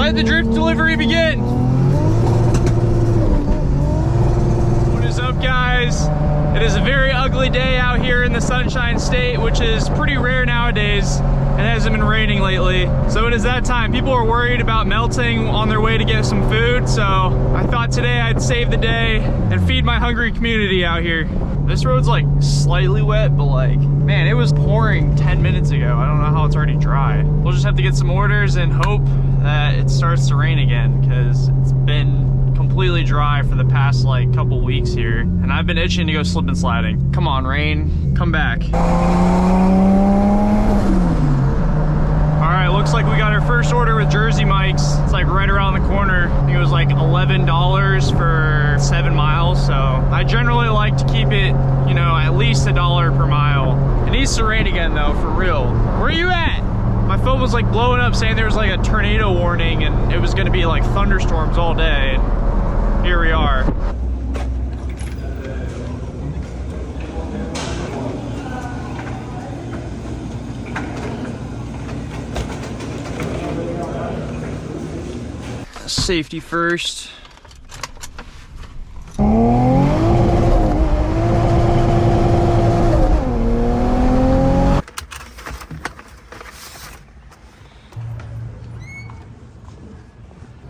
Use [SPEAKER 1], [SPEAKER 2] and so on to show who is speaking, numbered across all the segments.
[SPEAKER 1] Let the drift delivery begin. What is up, guys? It is a very ugly day out here in the Sunshine State, which is pretty rare nowadays. It hasn't been raining lately. So it is that time. People are worried about melting on their way to get some food. So I thought today I'd save the day and feed my hungry community out here. This road's like slightly wet, but like, man, it was pouring 10 minutes ago. I don't know how it's already dry. We'll just have to get some orders and hope that it starts to rain again, because it's been completely dry for the past like couple weeks here. And I've been itching to go slip and sliding. Come on, rain, come back. All right, looks like we got our first order with Jersey Mike's. It's like right around the corner. I think it was like $11 for 7 miles. So I generally like to keep it, you know, at least $1 per mile. It needs to rain again though, for real. Where are you at? My phone was like blowing up saying there was like a tornado warning and it was gonna be like thunderstorms all day. And here we are. Safety first.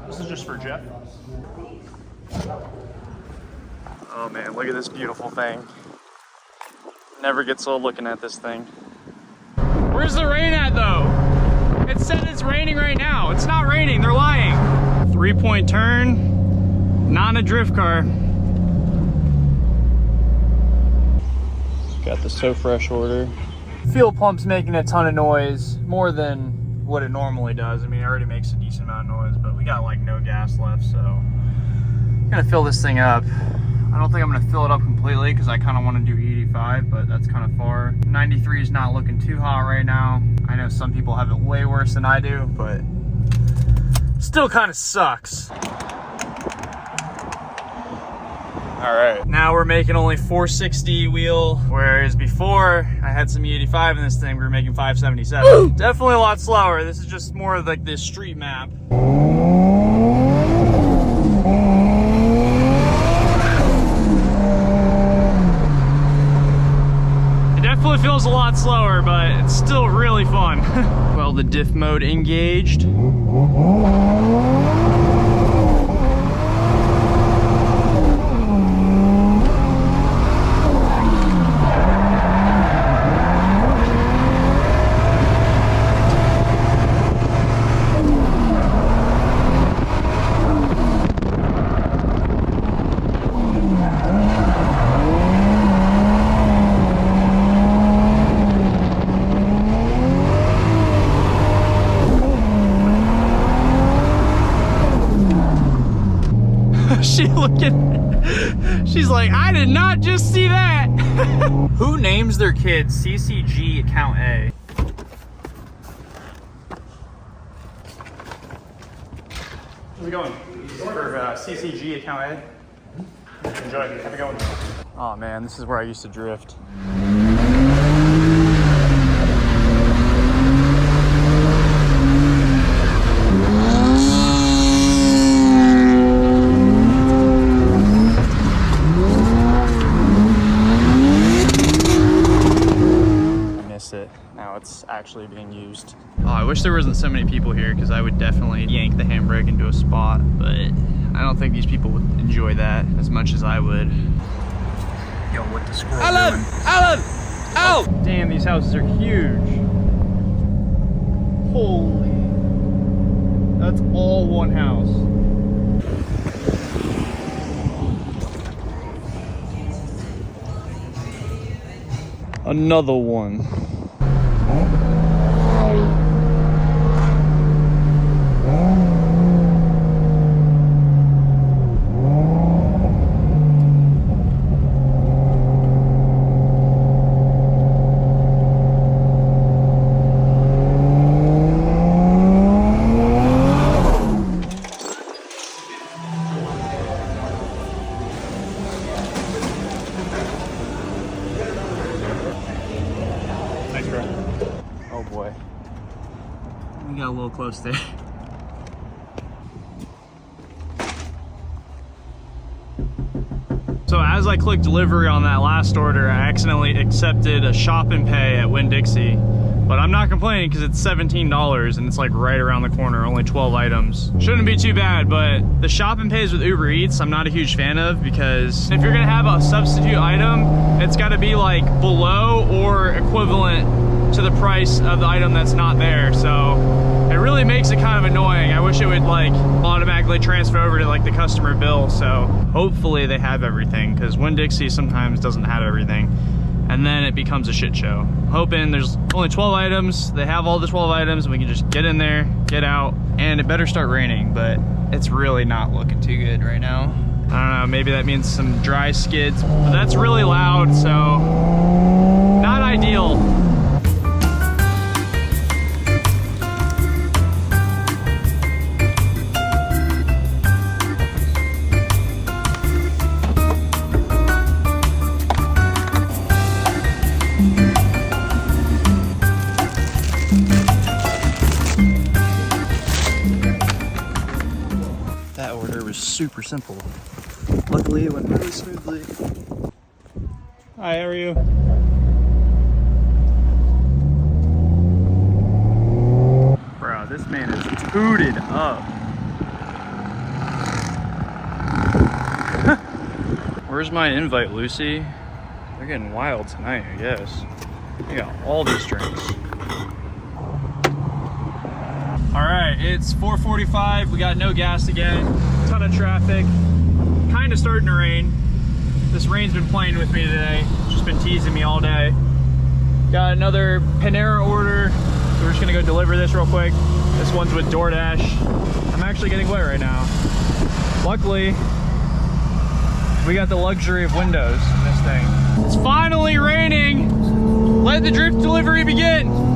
[SPEAKER 1] This is just for Jeff. Oh man, look at this beautiful thing. Never gets old looking at this thing. Where's the rain at though? It said it's raining right now. It's not raining, they're lying. 3-point turn, not a drift car. Got the So Fresh order. Fuel pump's making a ton of noise, more than what it normally does. I mean, it already makes a decent amount of noise, but we got like no gas left, so I'm gonna fill this thing up. I don't think I'm gonna fill it up completely because I kind of want to do 85, but that's kind of far. 93 is not looking too hot right now. I know some people have it way worse than I do, but still kind of sucks. All right, now we're making only 460 wheel, whereas before I had some E85 in this thing, we were making 577. Definitely a lot slower. This is just more of like this street map. It definitely feels a lot slower, but it's still really fun. Well, the diff mode engaged. She's like, I did not just see that. Who names their kids CCG account A? How's it going? For CCG account A? Enjoy. Have a good one. Oh man, this is where I used to drift. Now it's actually being used. Oh, I wish there wasn't so many people here because I would definitely yank the handbrake into a spot, but I don't think these people would enjoy that as much as I would. Yo, what the squirrel doing? Alan! Ow! Damn, these houses are huge. Holy. That's all one house. Another one.
[SPEAKER 2] Oh boy. We got a little close there.
[SPEAKER 1] as I clicked delivery on that last order, I accidentally accepted a shop and pay at Winn-Dixie. But I'm not complaining because it's $17 and it's like right around the corner, only 12 items. Shouldn't be too bad, but the shop and pays with Uber Eats, I'm not a huge fan of, because if you're gonna have a substitute item, it's gotta be like below or equivalent to the price of the item that's not there. So it really makes it kind of annoying. I wish it would like automatically transfer over to like the customer bill. So hopefully they have everything, because Winn-Dixie sometimes doesn't have everything. And then it becomes a shit show. Hoping there's only 12 items, they have all the 12 items, and we can just get in there, get out, and it better start raining, but it's really not looking too good right now. I don't know, maybe that means some dry skids, but that's really loud, so not ideal.
[SPEAKER 2] Super simple. Luckily, it went really smoothly.
[SPEAKER 1] Hi, how are you? Bro, this man is tooted up. Where's my invite, Lucy? They're getting wild tonight, I guess. We got all these drinks. All right, it's 4:45. We got no gas again. Ton of traffic. Kind of starting to rain. This rain's been playing with me today. Just been teasing me all day. Got another Panera order. So we're just gonna go deliver this real quick. This one's with DoorDash. I'm actually getting wet right now. Luckily, we got the luxury of windows in this thing. It's finally raining. Let the drip delivery begin.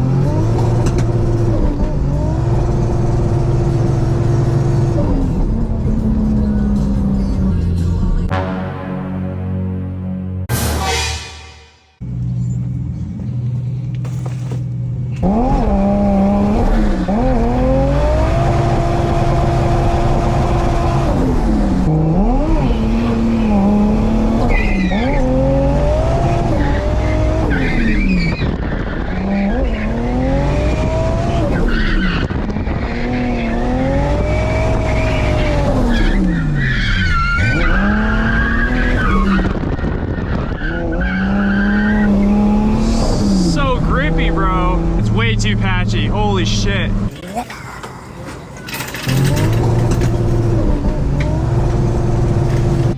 [SPEAKER 1] Too patchy. Holy shit.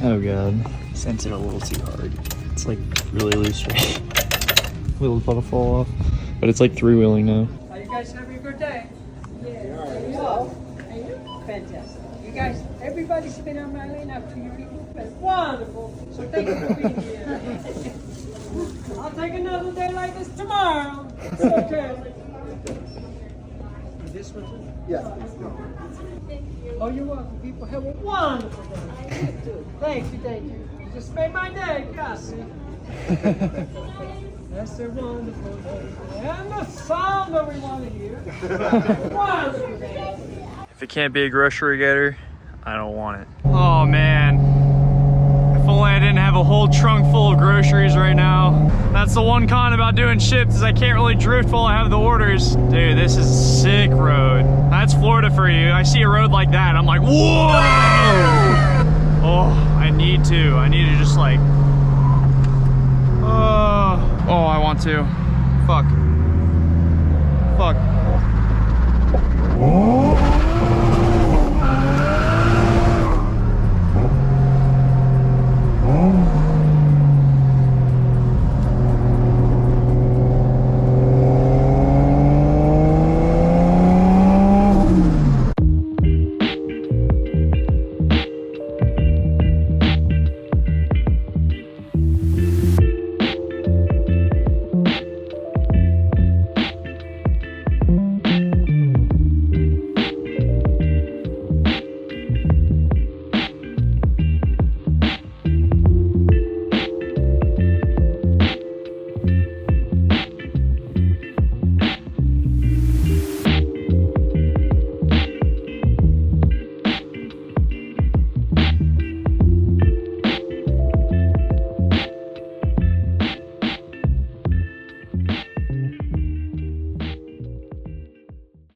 [SPEAKER 2] Oh god. Sent it a little too hard. It's like really loose right. Will the puddle fall off? But it's like three-wheeling now.
[SPEAKER 3] Are you guys having a good day? Yeah. So, fantastic. You guys, everybody's been on my lane after you removed it. Wonderful. So thank you for being here. I'll take another day like this tomorrow. It's okay. This one too?
[SPEAKER 2] Yeah.
[SPEAKER 3] Oh, you're welcome. People have a wonderful day. You too. Thank you, thank you. You just made my day, Cassie. That's a wonderful day. And the sound that we want to hear. Wonderful day.
[SPEAKER 1] If it can't be a grocery getter, I don't want it. Oh man. If only I didn't have a whole trunk full of groceries right now. That's the one con about doing ships, is I can't really drift while I have the orders. Dude, this is a sick road. That's Florida for you. I see a road like that, I'm like, whoa! Oh, I need to just like, oh, I want to. Fuck.